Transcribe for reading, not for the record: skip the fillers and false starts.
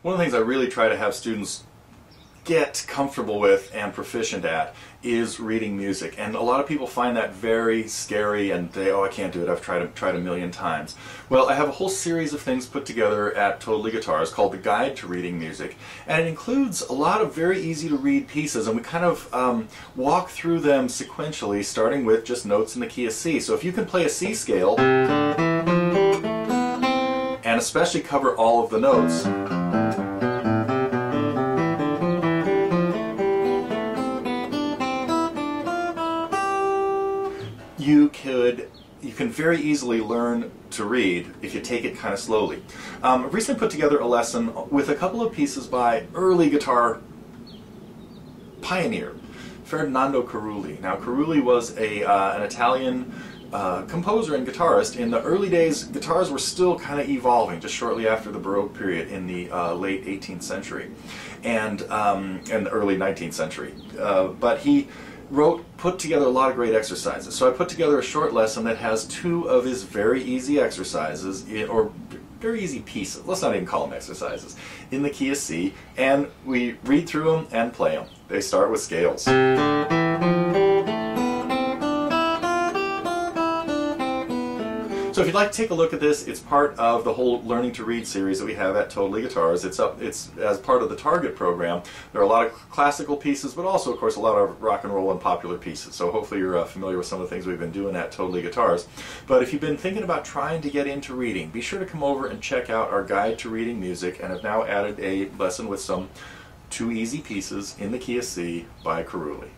One of the things I really try to have students get comfortable with and proficient at is reading music, and a lot of people find that very scary and they, oh, I can't do it, I've tried a million times. Well, I have a whole series of things put together at TotallyGuitars called the Guide to Reading Music, and it includes a lot of very easy to read pieces, and we kind of walk through them sequentially, starting with just notes in the key of C. So if you can play a C scale and especially cover all of the notes, you can very easily learn to read if you take it kind of slowly. I've recently put together a lesson with a couple of pieces by early guitar pioneer, Ferdinando Carulli. Now, Carulli was an Italian composer and guitarist. In the early days, guitars were still kind of evolving, just shortly after the Baroque period in the late 18th century and the early 19th century. But he put together a lot of great exercises. So I put together a short lesson that has two of his very easy exercises, or very easy pieces, let's not even call them exercises, in the key of C, and we read through them and play them. They start with scales. So if you'd like to take a look at this, it's part of the whole Learning to Read series that we have at TotallyGuitars. It's as part of the Target program. There are a lot of classical pieces, but also, of course, a lot of rock and roll and popular pieces. So hopefully you're familiar with some of the things we've been doing at TotallyGuitars. But if you've been thinking about trying to get into reading, be sure to come over and check out our Guide to Reading Music, and have now added a lesson with some two easy pieces in the key of C by Carulli.